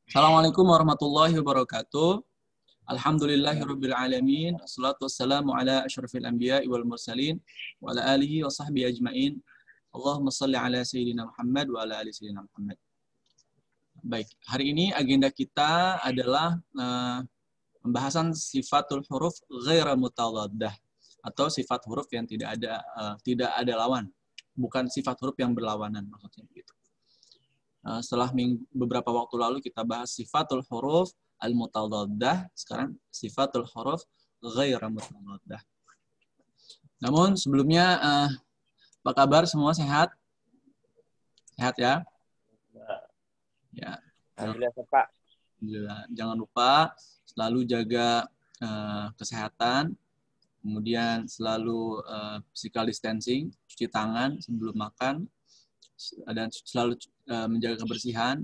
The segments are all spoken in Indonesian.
Assalamualaikum warahmatullahi wabarakatuh. Alhamdulillahirabbil alamin. Wassalatu wassalamu ala asyrafil anbiya'i wal mursalin wa ala alihi wa sahbihi ajmain. Allahumma shalli ala sayyidina Muhammad wa ala ali sayyidina Muhammad. Baik, hari ini agenda kita adalah pembahasan sifatul huruf ghaira mutadaddah atau sifat huruf yang tidak ada lawan. Bukan sifat huruf yang berlawanan maksudnya begitu. Setelah beberapa waktu lalu kita bahas sifatul huruf al-mutadaddah, sekarang sifatul huruf ghaira mutadaddah. Namun sebelumnya, apa kabar semua, sehat? Sehat ya? Ya. Alhamdulillah, Pak. Jangan lupa selalu jaga kesehatan, kemudian selalu physical distancing, cuci tangan sebelum makan, dan selalu menjaga kebersihan,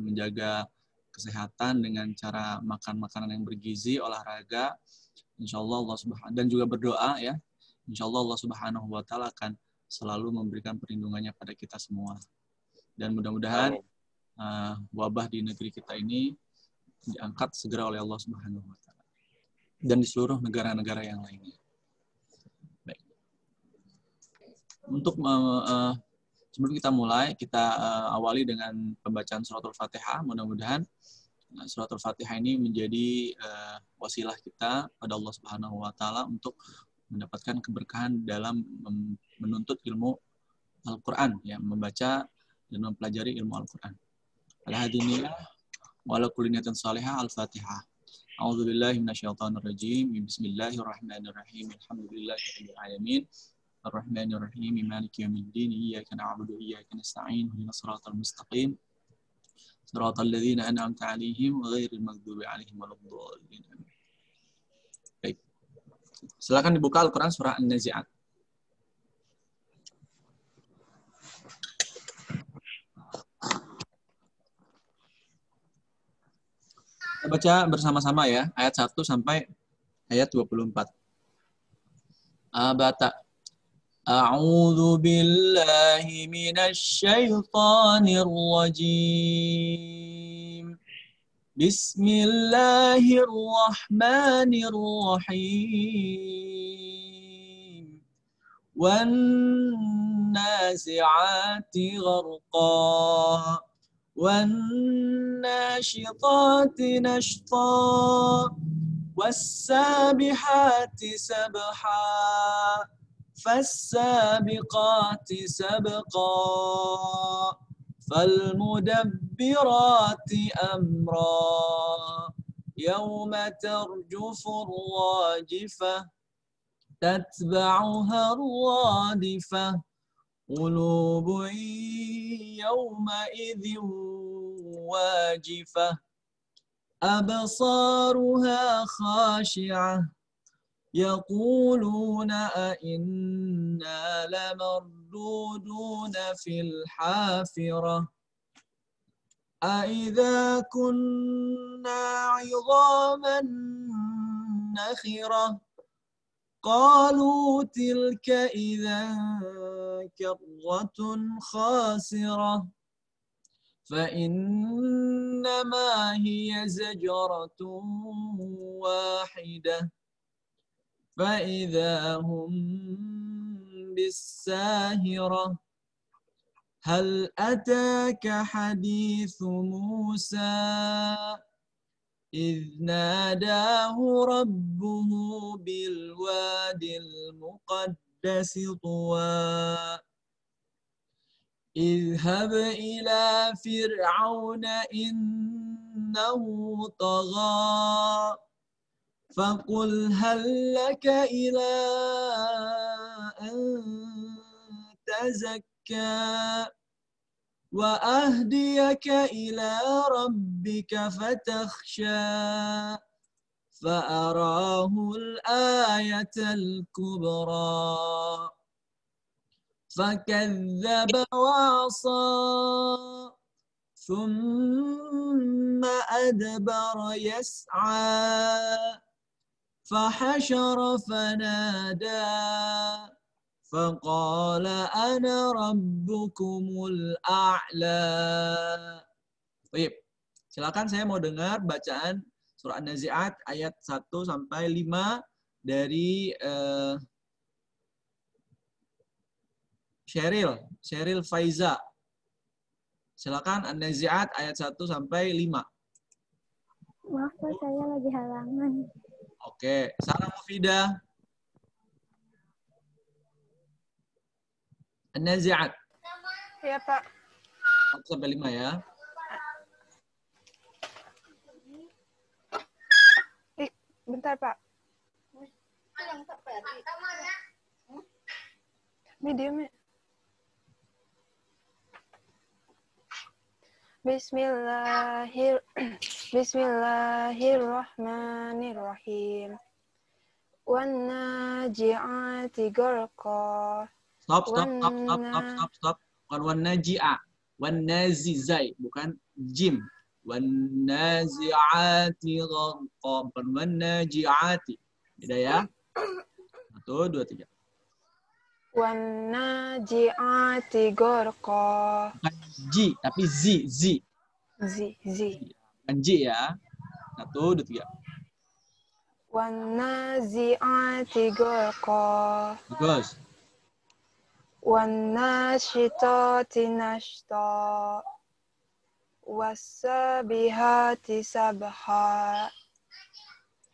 menjaga kesehatan dengan cara makan makanan yang bergizi, olahraga, insyaallah Allah subhanahu, dan juga berdoa ya, insyaallah Allah Subhanahu wa taala akan selalu memberikan perlindungannya pada kita semua. Dan mudah-mudahan wabah di negeri kita ini diangkat segera oleh Allah Subhanahu wa taala dan di seluruh negara-negara yang lainnya. Baik. Untuk sebelum kita mulai, kita awali dengan pembacaan suratul Fatihah. Mudah-mudahan suratul Fatihah ini menjadi wasilah kita pada Allah Subhanahu wa taala untuk mendapatkan keberkahan dalam menuntut ilmu Al-Qur'an, ya, membaca dan mempelajari ilmu Al-Qur'an. Al-hadinillah wa ala kulli niyatin salihah. Al-Fatihah. A'udzubillahi minasyaitonir rajim. Bismillahirrahmanirrahim. Alhamdulillahirabbil alamin. Ar-Rahmanir-Rahim, Maliki yaumiddin, Iyyaka na'budu wa iyyaka nasta'in, ihdinas siratal mustaqim, siratal ladzina an'amta 'alaihim ghairil maghdubi 'alaihim waladdallin. Baik. Silakan dibuka Al-Qur'an surah An-Nazi'at. Kita baca bersama-sama ya, ayat 1 sampai ayat 24. Abata. أعوذ بالله من الشيطان الرجيم بسم الله الرحمن الرحيم والنازعات غرقا والناشطات نشطا والسابحات سبحا فالسابقات سبقا فالمدبرات أمرا يوم ترجف الراجفة تتبعها الرادفة قلوب يومئذ واجفة أبصارها خاشعة يقولون أئنا لمردودون في الحافرة أئذا كنا عظاما نخرة قالوا تلك إذا كرة خاسرة فإنما هي زجرة واحدة فإذا هم بالساهرة هل أتاك حديث موسى إذ ناداه ربه بالواد المقدس طوى اذهب إلى فرعون إنه طغى فقل هل لك إلى أن تزكى وأهديك إلى ربك فتخشى فأراه الآية الكبرى فكذب وعصى ثم أدبر يسعى فحشر فنادى فقال أنا ربكم الأعلى. Baik. Silakan, saya mau dengar bacaan surah An-Nazi'at ayat 1 sampai 5 dari Sheryl Faiza. Silakan An-Nazi'at ayat 1 sampai 5. Maaf Pak, saya lagi halangan. Oke, Sarah Mufidah. An-Nazi'at. Iya, Pak. 1 sampai 5 ya. Bentar, Pak. Medium ya. Bismillahirrahmanirrahim. Wan naji'ati gharqa. Stop. Bukan wan naji'a. Wan nazizai, bukan jim. Wan nazi'ati gharqa, bukan wan naji'ati. Beda ya. 1, 2, 3. Wan naji'ati gharqa. Bukan ji, tapi zi. Zi. Bukan ji ya. 1, 2, 3. Wan nazi'ati gharqa. Bagus. Wan nasyitati nashta. Wassabihati sabha.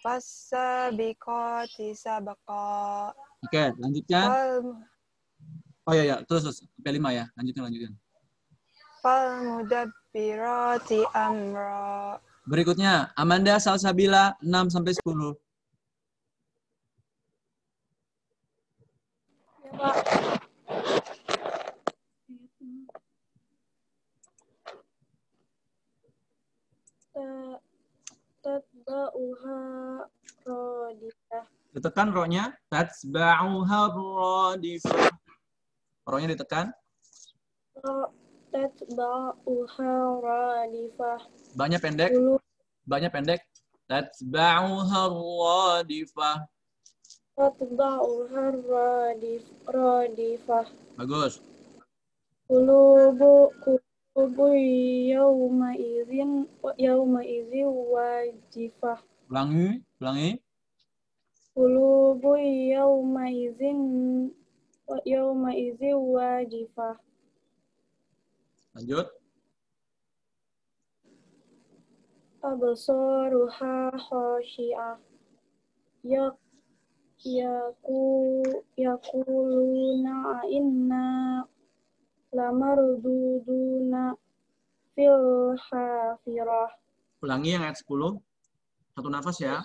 Fassabiqati sabqa. Oke, lanjutkan. Oh ya, terus sampai 5 ya. Lanjutkan. Falmudabbirati amra. Berikutnya, Amanda Salsabila 6 sampai 10. Ya, Pak. Tatba'uha radifah. Ditekan ro-nya. Tatsba'uha radifah. Ro-nya ditekan. Tatba'uha radifah. Banyak pendek. Tatsba'uha radifah. Tatba'uha radifah. Bagus. Kulubu yawma idzin wajifah. Ulangi. Kulubu yawma idzin wajifah. Lanjut. Absaruha khashi'ah. Yakuluna inna lamarduduna fil hafirah. Ulangi yang ayat 10. Satu nafas ya.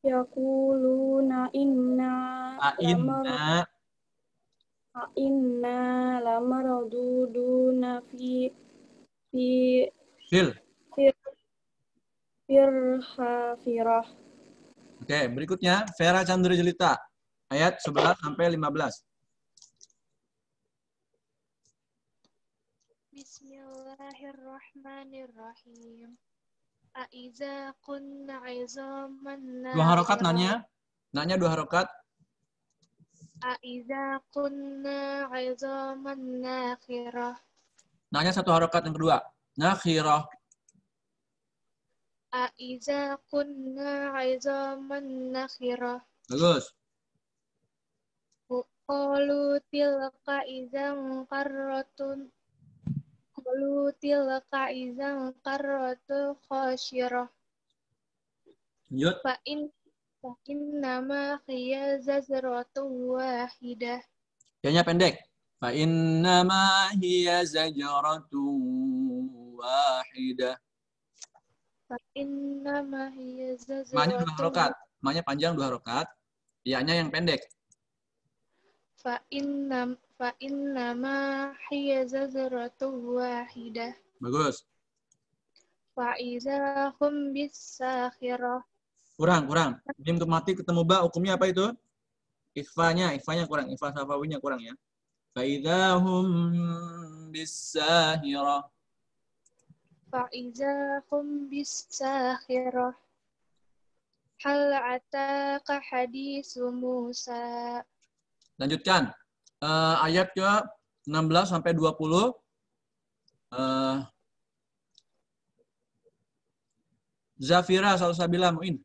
Yakuluna inna lamarduduna fil hafirah. Oke, berikutnya Vera Chandra Jelita ayat 11 sampai 15. Bismillahirrahmanirrahim. Aiza kunna izaman Dua harokat nanya 2 harokat. Aiza kunna izaman nakhirah. Nanya 1 harokat yang kedua. Nakhirah. Aiza kunna izaman nakhirah. Bagus. Qalu tilka izan khasirah. Lanjut. Fa innama hiya zazratun wahidah. Kayaknya pendek. Fa innama hiya zajratun wahidah. Fa innama hiya Ma-nya 2 zazratun. harokat. Ma-nya panjang 2 harokat. Ya-nya yang pendek. Fa innama hiya zazratun wahidah. Bagus. Fa iza hum bisakhirah. Kurang. Mim untuk mati ketemu ba, hukumnya apa itu? Ikhfanya kurang. Ikhfa safawinya kurang ya. Fa idahum bisahirah. Fa iza hum bisakhirah. Hal ataka hadisu Musa. Lanjutkan. Ayat ke 16 sampai 20. Zafira, salsabila, Mu'in.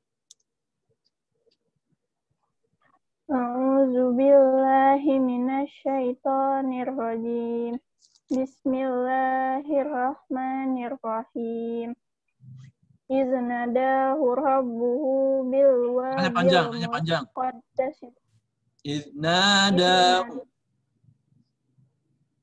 A'udzu billahi minasyaitonir rajim. Bismillahirrahmanirrahim. Iznadahu rabbuhu bil Hanya panjang, wadil hanya panjang. muqaddas. Iznadahu.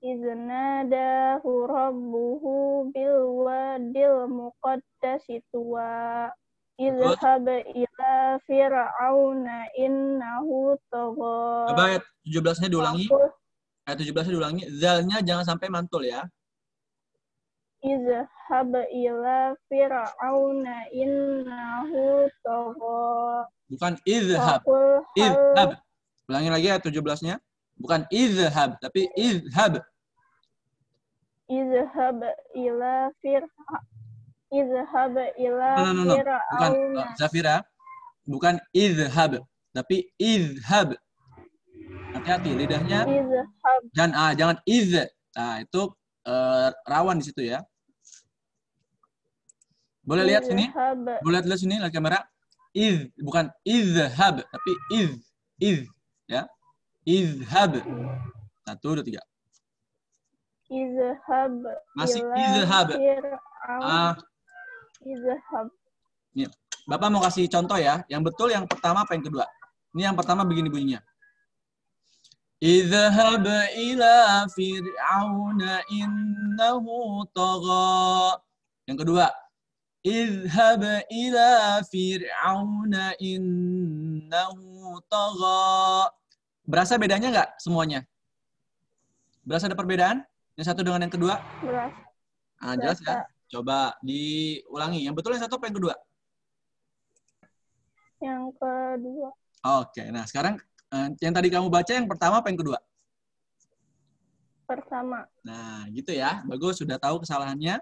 Iznadahu rabbuhu bil wadil muqaddas tuwa. Izhab ila fir'auna innahu tagha. Coba ayat 17-nya diulangi. Faqul Ayat 17-nya diulangi. Zalnya jangan sampai mantul ya. izhab ila fir'auna innahu tagha. Bukan izhab. Faqul Izhab. Ulangi lagi ayat 17-nya. Bukan izhab, tapi izhab. izhab ila No. Bukan fir'auna. Zafira. Bukan izhab, tapi izhab. Hati-hati lidahnya. Izhab Dan jangan iz. Nah, itu rawan di situ ya. Boleh lihat sini? izhab Boleh lihat sini lihat kamera. Iz, bukan izhab, tapi iz ya. Izhab. 1 2 3. izhab Masih ila izhab. fir'auna. Izhab. Nih, Bapak mau kasih contoh ya. Yang betul yang pertama apa yang kedua? Ini yang pertama begini bunyinya. Izhab ila fir'auna innahu tagha. Yang kedua. Izhab ila fir'auna innahu tagha. Berasa bedanya nggak semuanya? Berasa ada perbedaan? Yang satu dengan yang kedua? Berasa. Jelas ya? Coba diulangi. Yang betul yang satu apa yang kedua? Yang kedua. Oke, nah sekarang yang tadi kamu baca yang pertama apa yang kedua? Pertama. Nah, gitu ya. Bagus, sudah tahu kesalahannya.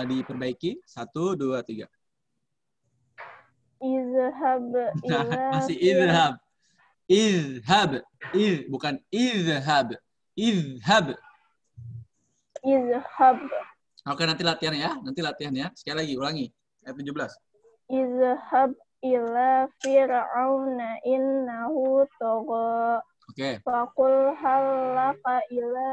Diperbaiki. 1, 2, 3. Izhab ila Masih izhab. Izhab. Bukan izhab. Izhab. Izhab. Oke, nanti latihan ya. Sekali lagi, ulangi. Ayat 17. Izhab ila fir'auna innahu tagha. Oke. Faqul halaka ila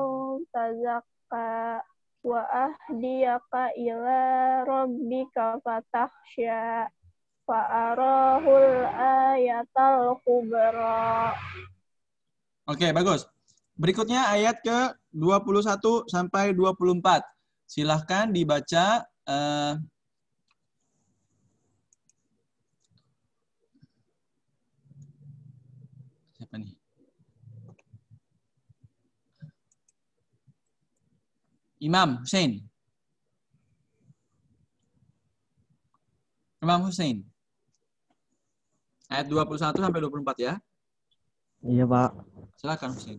au tazakka wa ahdiyaka ila rabbika fatahsya fa arahul ayatal kubra. Oke, bagus. Berikutnya ayat ke 21 sampai 24. Silahkan dibaca siapa nih? Imam Hussein. Imam Hussein. Ayat 21 sampai 24 ya. Iya, Pak. Silakan Hussein.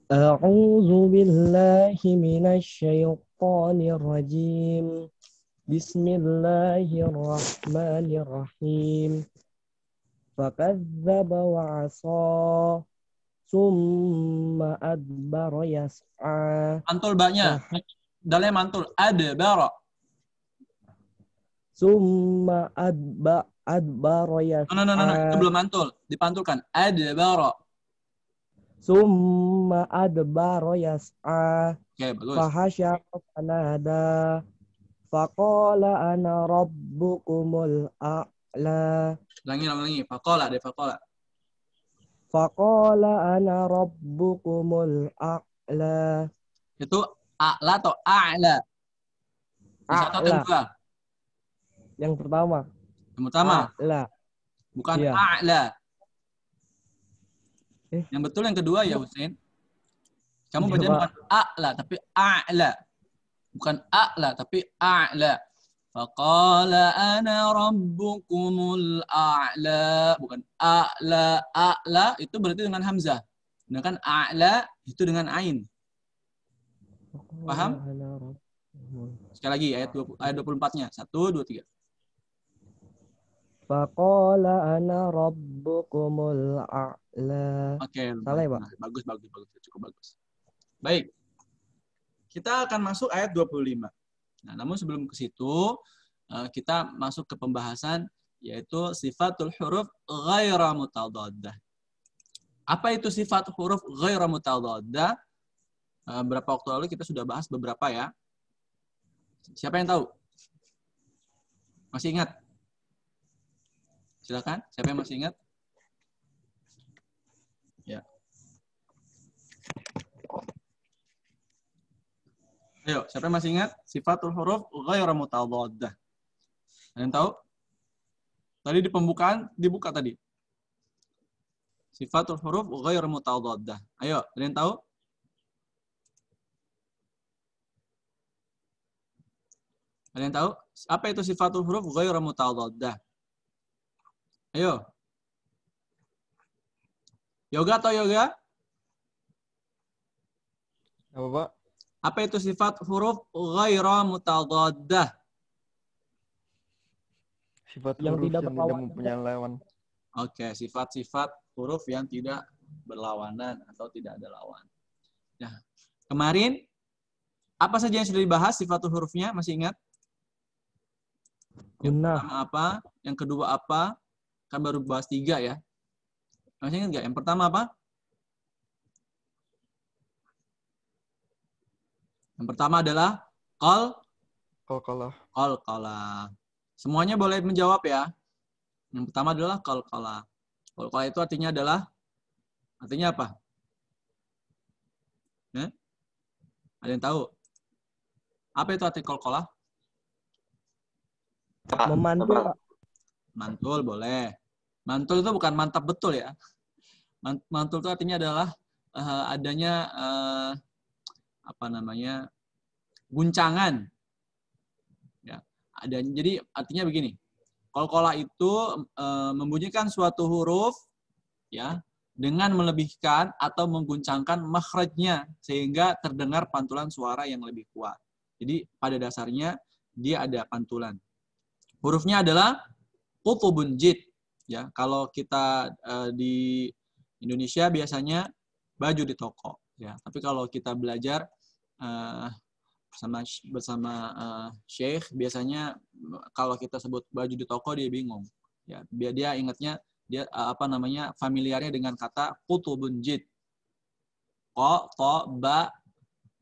A'udzu billahi minasyaitonir rajim. Bismillahirrahmanirrahim. Fakadzdzaba wa 'asa summa adbara yas'a. Mantul baknya. Dalnya mantul. Adbara. Summa adbara yas'a. No. Itu belum mantul. Dipantulkan. Adbara. Summa adbara yas'a. Oke, bagus. Fahasyara fanada. Faqala ana rabbukumul a'la. Ulangi. Faqala. Faqala ana rabbukumul a'la. Itu a'la atau a'la? Yang satu atau yang dua? Yang pertama. Yang pertama. A'la. Bukan Iya. a'la. Yang betul yang kedua ya Hussein. Kamu Iya, baca Pak. bukan a'la tapi a'la. Bukan a'la tapi a'la. Faqala ana rabbukumul a'la. Bukan a'la. A'la itu berarti dengan hamzah. Sedangkan a'la itu dengan ain. Paham? Sekali lagi ayat 24-nya. 1, 2, 3. Faqala ana rabbukumul a'la. Oke. Salah ya, Pak? Bagus. Cukup bagus. Baik. Kita akan masuk ayat 25. Nah, namun sebelum ke situ, kita masuk ke pembahasan yaitu sifatul huruf ghaira mutadaddah. Apa itu sifat huruf ghaira mutadaddah? Berapa waktu lalu kita sudah bahas beberapa ya. Siapa yang tahu? Masih ingat? Silakan, siapa yang masih ingat? Ya. Ayo, siapa yang masih ingat? Sifatul huruf ghairu mutadaddah. Ada yang tahu? Tadi di pembukaan dibuka tadi. Sifatul huruf ghairu mutadaddah. Ayo, ada yang tahu? Ada yang tahu? Apa itu sifatul huruf ghairu mutadaddah? Ayo. Yoga atau yoga? Apa, Pak? Apa itu sifat huruf ghairu mutadaddah? Sifat Yang huruf tidak yang tidak berlawanan. mempunyai lawan. Oke, sifat-sifat huruf yang tidak berlawanan atau tidak ada lawan. Nah, kemarin apa saja yang sudah dibahas sifatul hurufnya? Masih ingat? Yang Gunnah. pertama apa? Yang kedua apa? Kan baru bahas 3 ya. Masih ingat nggak? Yang pertama apa? Yang pertama adalah Qalqalah. qalqalah. Semuanya boleh menjawab ya. Yang pertama adalah qalqalah. Qalqalah itu artinya apa? Ada yang tahu? Apa itu arti qalqalah? Memantul, Pak. Mantul boleh. Mantul itu bukan mantap betul ya. Mantul itu artinya adalah adanya guncangan. Ya, jadi artinya begini. Qalqalah itu membunyikan suatu huruf ya dengan melebihkan atau mengguncangkan makhrajnya sehingga terdengar pantulan suara yang lebih kuat. Jadi pada dasarnya dia ada pantulan. Hurufnya adalah qutubun jid. Ya, kalau kita di Indonesia biasanya baju di toko. Ya, tapi kalau kita belajar bersama Syekh, biasanya kalau kita sebut baju di toko dia bingung. Ya, biar dia ingatnya dia familiarnya dengan kata qutubun jid. Qa, ta, ba,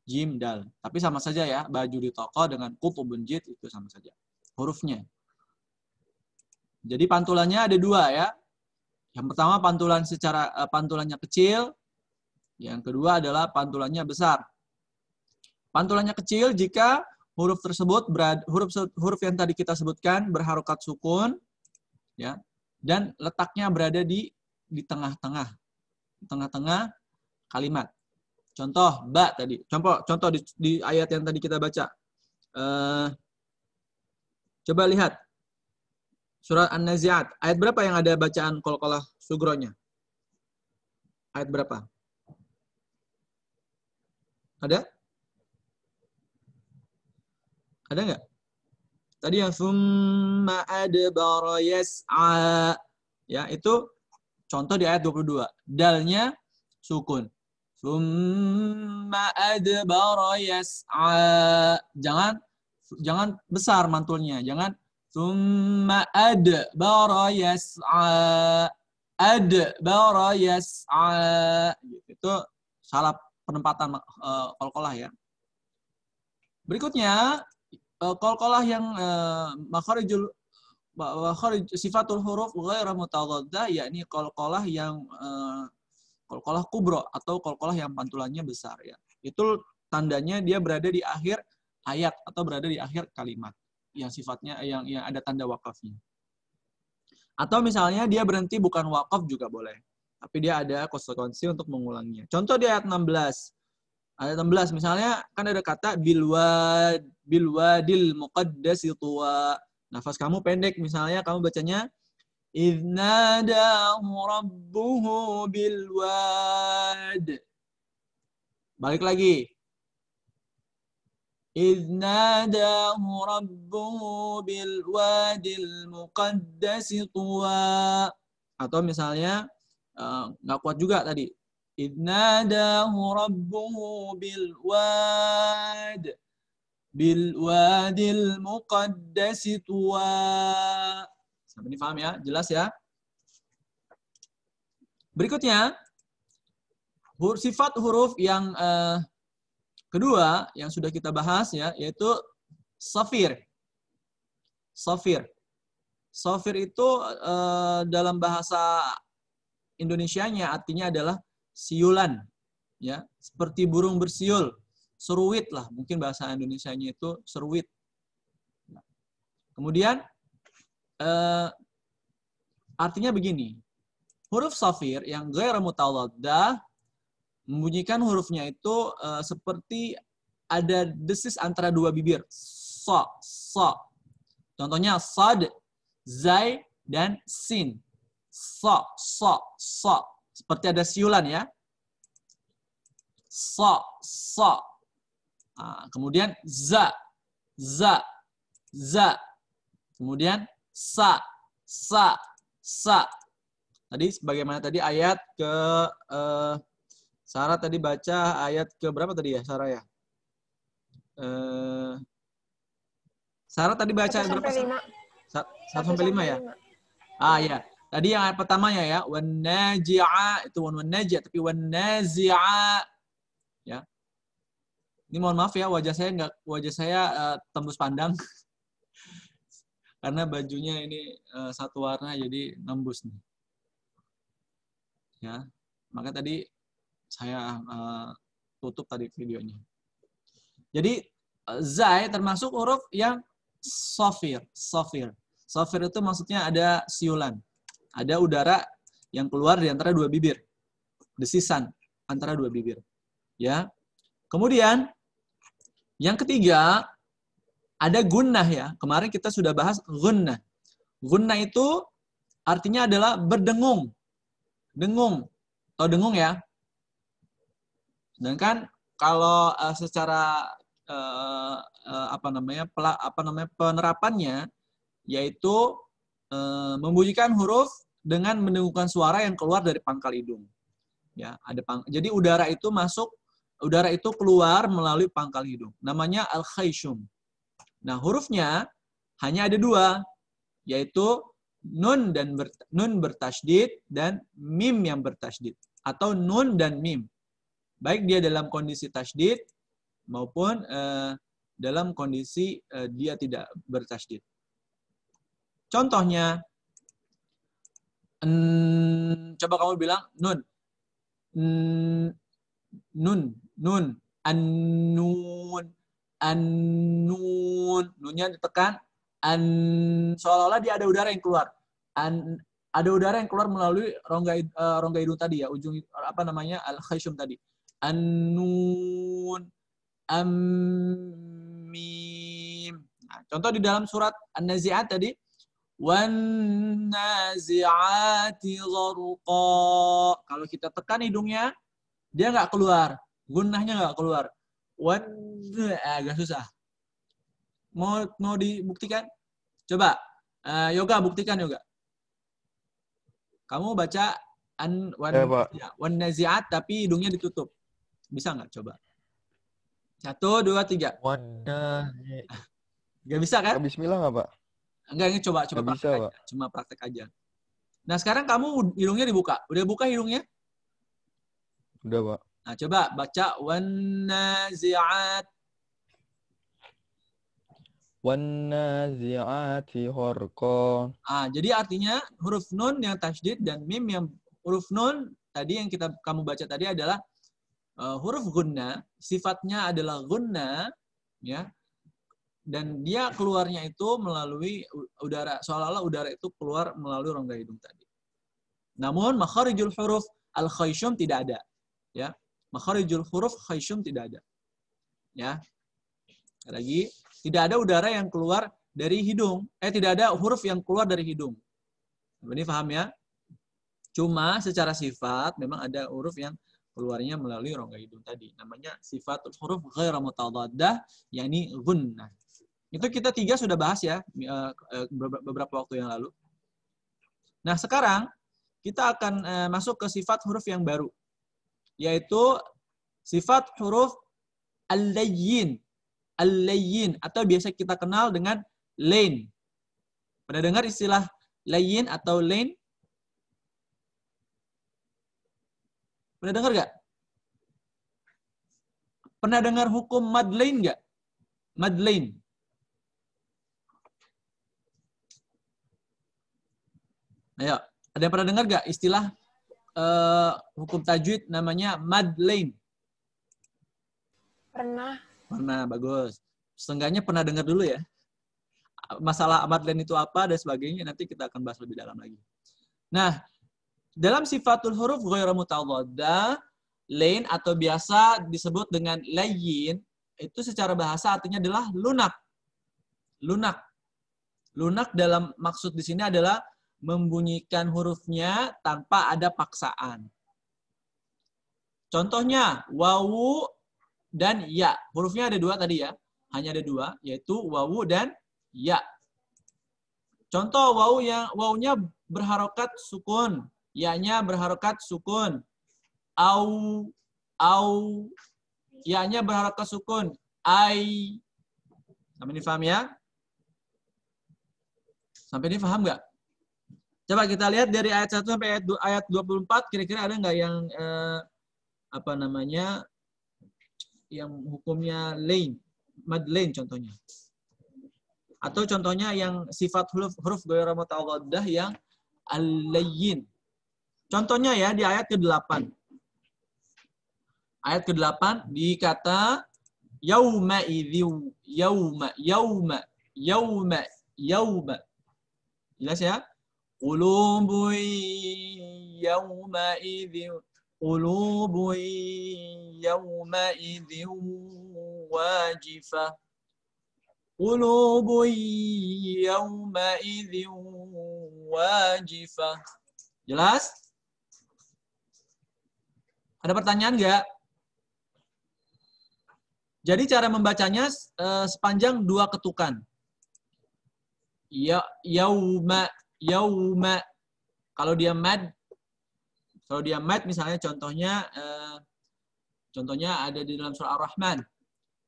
jim, dal. Tapi sama saja ya, baju di toko dengan qutubun jid itu sama saja. Hurufnya. Jadi pantulannya ada 2 ya. Yang pertama pantulannya kecil. Yang kedua adalah pantulannya besar. Pantulannya kecil jika huruf tersebut huruf yang tadi kita sebutkan berharokat sukun ya dan letaknya berada di tengah-tengah. Tengah-tengah kalimat. Contoh ba tadi. Contoh di ayat yang tadi kita baca. Coba lihat. Surat An-Nazi'at. Ayat berapa yang ada bacaan qalqalah sugronya? Ayat berapa? Ada? Ada nggak? Tadi yang summa adbara yas'a. Ya, itu contoh di ayat 22. Dalnya sukun. Summa adbara yas'a. Jangan besar mantulnya. Jangan summa adbara yas'a. Adbara yas'a. Itu salah penempatan qalqalah ya. Berikutnya qalqalah yang makharij sifatul huruf ghairu mutadaddah, yakni qalqalah yang qalqalah kubra atau qalqalah yang pantulannya besar ya. Itu tandanya dia berada di akhir ayat atau berada di akhir kalimat yang sifatnya yang ada tanda wakafnya. Atau misalnya dia berhenti bukan wakaf juga boleh. Tapi dia ada konsekuensi untuk mengulangnya. Contoh di ayat 16. Ayat 16 misalnya kan ada kata bilwadil muqaddasi tuwa. Nafas kamu pendek misalnya kamu bacanya idnadahu rabbuhu bilwad. Balik lagi. Idnadahu rabbuhu bilwadil muqaddasi tuwa. Atau misalnya nggak kuat juga tadi. Idnadahu rabbuhu bilwad. bil wadil muqaddasi tuwa. Sampai ini paham ya? Jelas ya? Berikutnya, sifat huruf yang kedua yang sudah kita bahas ya, yaitu safir. Safir. Safir itu dalam bahasa Indonesianya artinya adalah siulan, ya, seperti burung bersiul, seruit lah, mungkin bahasa Indonesianya itu seruit. Kemudian artinya begini, huruf safir yang ghairu mutawaddah membunyikan hurufnya itu seperti ada desis antara dua bibir, so. Contohnya sad, zai, dan sin. So. Seperti ada siulan ya. So. Nah, kemudian za. Kemudian sa. Tadi sebagaimana tadi ayat ke Sarah tadi baca ayat ke berapa tadi ya Sarah ya? Sarah tadi baca 1 berapa? sampai 5. 1 sampai 5 ya? Ah ya. Tadi yang ayat pertamanya ya, wan naji'a itu wan naji'a tapi wan nazi'a ya. Ini mohon maaf ya, wajah saya tembus pandang. Karena bajunya ini satu warna jadi nembus nih. Ya. Maka tadi saya tutup tadi videonya. Jadi zai termasuk huruf yang safir. Safir itu maksudnya ada siulan. Ada udara yang keluar di antara dua bibir. Desisan antara dua bibir. Ya. Kemudian yang ketiga ada gunnah ya. Kemarin kita sudah bahas gunnah. Gunnah itu artinya adalah berdengung. Dengung. Tahu dengung ya? Sedangkan kalau secara penerapannya yaitu membunyikan huruf dengan mendengungkan suara yang keluar dari pangkal hidung. Ya, jadi udara itu keluar melalui pangkal hidung. Namanya al-khayshum. Nah, hurufnya hanya ada dua, yaitu nun bertasydid dan mim yang bertasydid atau nun dan mim. Baik dia dalam kondisi tasydid maupun dalam kondisi dia tidak bertasydid. Contohnya, coba kamu bilang nun. Nun. An-nun. Nunnya ditekan. Seolah-olah dia ada udara yang keluar. Ada udara yang keluar melalui rongga hidung tadi ya, ujung al-khayshum tadi. An-nun. Mim. Nah, contoh di dalam surat An-Nazi'at tadi, wan-nazi'ati gharqa. Kalau kita tekan hidungnya, dia nggak keluar. Gunnahnya nggak keluar. Agak susah. Mau dibuktikan? Coba. Yoga, buktikan Yoga. Kamu baca wan-nazi'at tapi hidungnya ditutup. Bisa nggak? Coba. 1, 2, 3. Nggak bisa kan? Bismillah nggak, Pak? Enggak, ini coba Nggak praktek bisa, aja. Pak. Cuma praktek aja. Nah, sekarang kamu hidungnya dibuka. Udah buka hidungnya? Udah, Pak. Nah, coba baca wan-nazi'at. Wan-nazi'ati gharqa. Jadi artinya huruf nun yang tasydid dan mim yang huruf nun tadi yang kamu baca tadi adalah huruf gunnah, sifatnya adalah gunnah ya. Dan dia keluarnya itu melalui udara, seolah-olah udara itu keluar melalui rongga hidung tadi. Namun makharijul huruf al-khayshum tidak ada, ya. Makharijul huruf khayshum tidak ada. Ya. Lagi, tidak ada udara yang keluar dari hidung. Tidak ada huruf yang keluar dari hidung. Ini paham ya? Cuma secara sifat memang ada huruf yang keluarnya melalui rongga hidung tadi. Namanya sifatul huruf ghairu mutadaddah, yakni gunnah. Itu kita 3 sudah bahas ya beberapa waktu yang lalu. Nah, sekarang kita akan masuk ke sifat huruf yang baru, yaitu sifat huruf al-layyin. Al-layyin atau biasa kita kenal dengan lain. Pernah dengar istilah layyin atau lain? Pernah dengar nggak? Pernah dengar hukum mad lain nggak? Mad lain. Ayo, ada yang pernah dengar nggak istilah hukum tajwid namanya mad lain? Pernah. Pernah, bagus. Setengahnya pernah dengar dulu ya. Masalah mad lain itu apa dan sebagainya nanti kita akan bahas lebih dalam lagi. Nah, dalam sifatul huruf ghairu mutadaddah, lain atau biasa disebut dengan layyin, itu secara bahasa artinya adalah lunak. Lunak. Lunak dalam maksud di sini adalah membunyikan hurufnya tanpa ada paksaan. Contohnya, wawu dan ya. Hurufnya ada dua tadi ya. Hanya ada dua, yaitu wawu dan ya. Contoh wawunya berharokat sukun. Ya-nya berharokat sukun. Au. Ya-nya berharokat sukun. Ai. Sampai ini paham ya? Sampai ini paham nggak? Coba kita lihat dari ayat 1 sampai ayat 24, kira-kira ada nggak yang yang hukumnya lain, mad lain contohnya. Atau contohnya yang sifat huruf ghairu mutadaddah yang al-layyin. Contohnya ya di ayat ke-8. Ayat ke-8 di kata yauma idzi yauma. Jelas ya? Qulubun yawma'idhin wajifah. Qulubun yawma'idhin wajifah. Jelas? Ada pertanyaan nggak? Jadi cara membacanya sepanjang dua ketukan. Yauma. Kalau dia mad misalnya contohnya ada di dalam surah Ar-Rahman.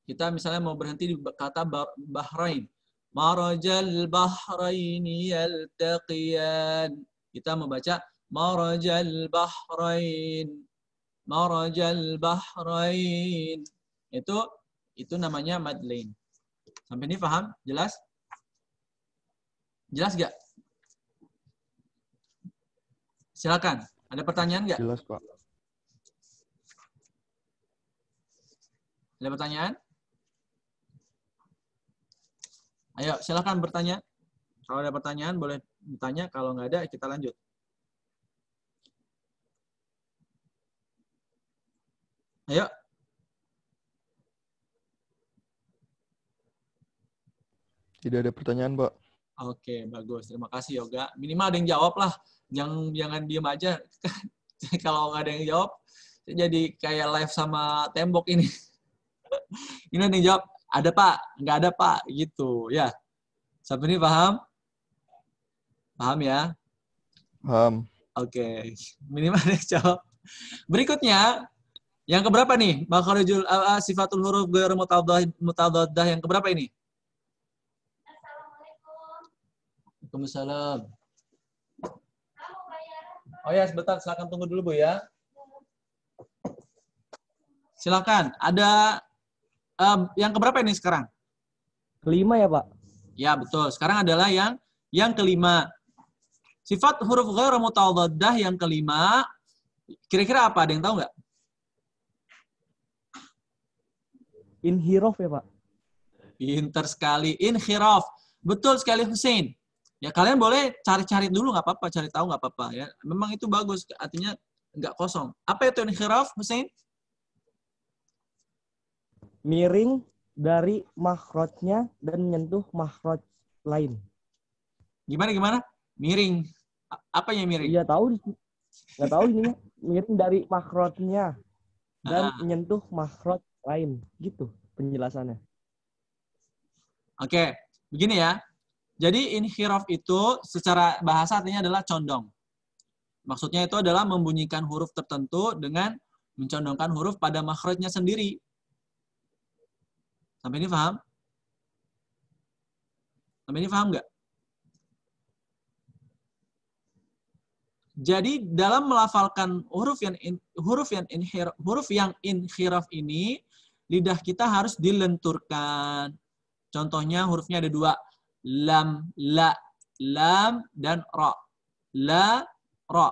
Kita misalnya mau berhenti di kata Bahrain. Marajal bahraini yaltaqiyan. Kita membaca marajal bahrain. Marajal bahrain. Itu namanya mad lain. Sampai ini paham? Jelas? Jelas gak? Silakan. Ada pertanyaan nggak? Jelas, Pak. Ada pertanyaan? Ayo, silakan bertanya. Kalau ada pertanyaan, boleh ditanya. Kalau nggak ada, kita lanjut. Ayo. Tidak ada pertanyaan, Pak. Oke, bagus. Terima kasih, Yoga. Minimal ada yang jawab lah. Jangan diem aja. Kalau nggak ada yang jawab, jadi kayak live sama tembok ini. Ini ada yang jawab, ada Pak, nggak ada Pak, gitu ya. Sampai ini paham? Paham ya? Paham. Oke, minimal ada yang jawab. Berikutnya, yang keberapa nih? Makharijul sifatul huruf ghairu mutadaddah yang keberapa ini? Waalaikumsalam. Oh ya, sebentar, silakan tunggu dulu Bu ya. Silakan. Ada yang keberapa ini sekarang? Kelima ya, Pak? Ya, betul. Sekarang adalah yang kelima. Sifat huruf ghairu mutadaddah yang kelima, kira-kira apa? Ada yang tahu nggak? Inhiraf ya, Pak? Pinter sekali. Inhiraf. Betul sekali, Hussein. Ya, kalian boleh cari-cari dulu, nggak apa-apa. Cari tahu nggak apa-apa. Ya. Memang itu bagus. Artinya nggak kosong. Apa itu inhiraf, Hussein? Miring dari makhrajnya dan menyentuh makhraj lain. Gimana? Miring. Apa yang miring? Iya tahu. Nggak tahu ininya. Miring dari makhrajnya dan menyentuh makhraj lain. Gitu penjelasannya. Oke. Begini ya. Jadi inhiraf itu secara bahasa artinya adalah condong. Maksudnya itu adalah membunyikan huruf tertentu dengan mencondongkan huruf pada makhrajnya sendiri. Sampai ini paham? Sampai ini paham nggak? Jadi dalam melafalkan huruf yang inhiraf ini, lidah kita harus dilenturkan. Contohnya hurufnya ada 2, lam, la, lam dan ra. La, ra,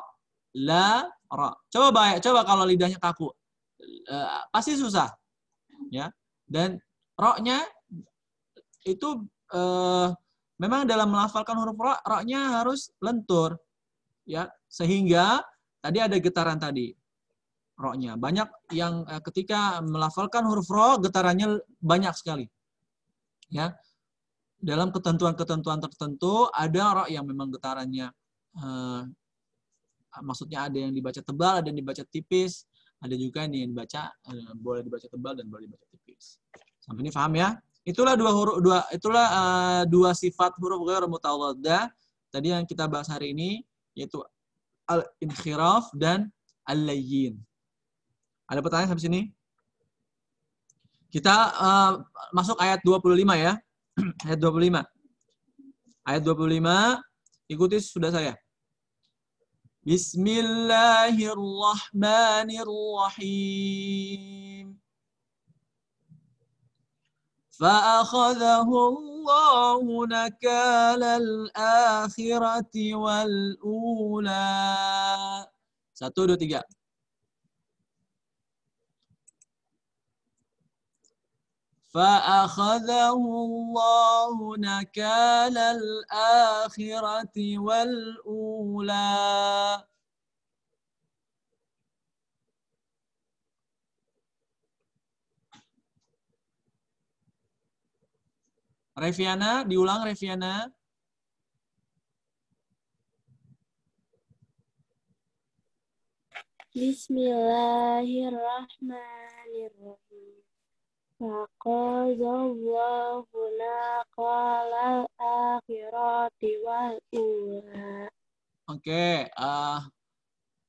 la, ra. Coba kalau lidahnya kaku, pasti susah, ya. Dan ra-nya itu memang dalam melafalkan huruf ra, ra-nya harus lentur, ya. Sehingga tadi ada getaran tadi, ro-nya. Banyak yang ketika melafalkan huruf ro, getarannya banyak sekali. Ya. Dalam ketentuan-ketentuan tertentu, ada ro yang memang getarannya, maksudnya ada yang dibaca tebal, ada yang dibaca tipis, ada juga yang dibaca, boleh dibaca tebal dan boleh dibaca tipis. Sampai ini paham ya? Itulah dua sifat huruf ghair mutawaddah tadi yang kita bahas hari ini, yaitu al-inkhiraf dan al-layyin. Ada pertanyaan sampai sini? Kita masuk ayat 25 ya. Ayat 25. Ayat 25, ikuti sudah saya. Bismillahirrahmanirrahim. فَأَخَذَهُ اللَّهُ نَكَالَ الْآخِرَةِ وَالْأُولَى. 1, 2, 3. فَأَخَذَهُ اللَّهُ نَكَالَ الْآخِرَةِ وَالْأُولَى. Reviana, diulang Reviana. Bismillahirrahmanirrahim. Faqadallahu naqalal akhirati wal ula. Oke,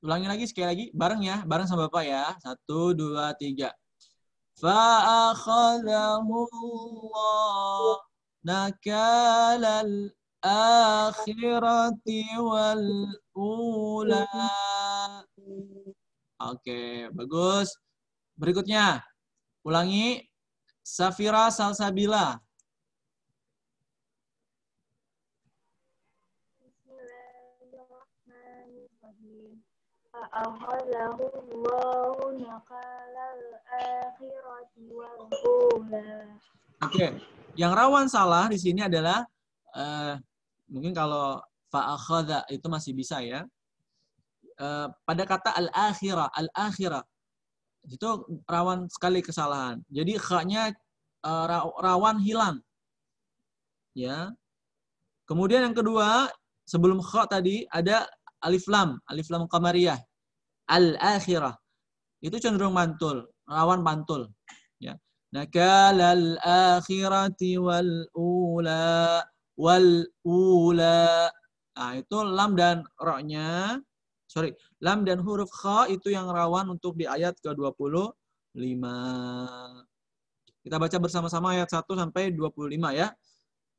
ulangi lagi sekali lagi, bareng ya, bareng sama Bapak ya. 1, 2, 3. Fa'akhadahullah nakalal akhirati wal ula. Oke, bagus. Berikutnya, ulangi. Safira Salsabila. Bismillahirrahmanirrahim. Fa'akhadhahu Allahu nakalal akhirati wal ula. Oke, yang rawan salah di sini adalah mungkin kalau fa'akhadha itu masih bisa ya. Pada kata al-akhirah itu rawan sekali kesalahan. Jadi kha-nya rawan hilang. Ya. Kemudian yang kedua, sebelum kha tadi ada alif lam qamariyah. Al-akhirah. Itu cenderung mantul, rawan pantul. Ya. Nakalal akhirati wal ula. Nah, itu lam dan ra-nya. Lam dan huruf kha itu yang rawan untuk di ayat ke-25. Kita baca bersama-sama ayat 1 sampai 25 ya.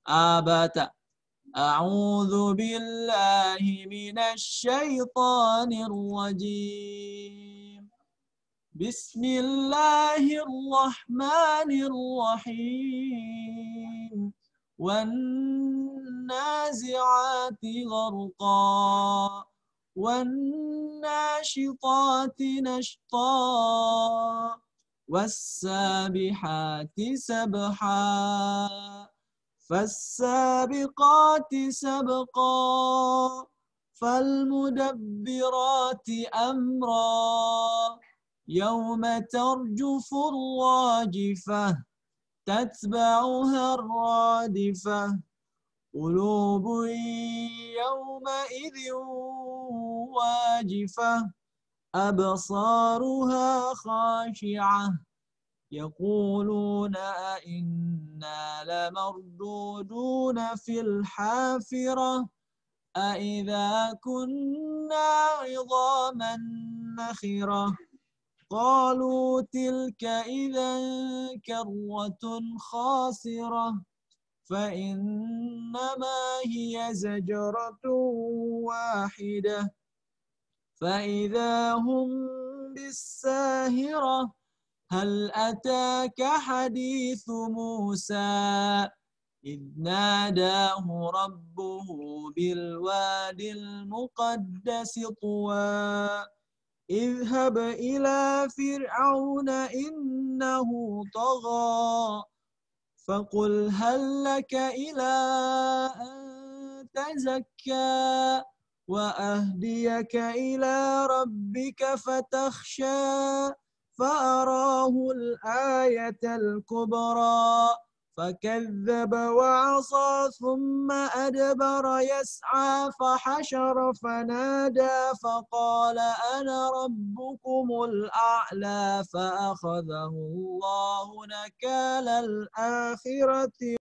Abata. A'udzu billahi minasy syaithanir rajim. Bismillahirrahmanirrahim. Wan nazi'ati gharqa. وَالنَّاشِطَاتِ نَشْطًا وَالسَّابِحَاتِ سَبْحًا فَالسَّابِقَاتِ سَبْقًا فَالْمُدَبِّرَاتِ أَمْرًا يَوْمَ تَرْجُفُ الرَّاجِفَةُ تَتْبَعُهَا الرَّادِفَةُ قلوب يومئذ واجفة أبصارها خاشعة يقولون أئنا لمردودون في الحافرة أئذا كنا عظاما نخرة قالوا تلك إذا كرة خاسرة فإنما هي زجرة واحدة فإذا هم بالساهرة هل أتاك حديث موسى إذ ناداه ربه بالواد المقدس طوى اذهب إلى فرعون إنه طغى فقل هل لك إلى أن تزكى وأهديك إلى ربك فتخشى فأراه الآية الكبرى فكذب وعصى ثم أدبر يسعى فحشر فنادى فقال أنا ربكم الأعلى فأخذه الله نكال الآخرة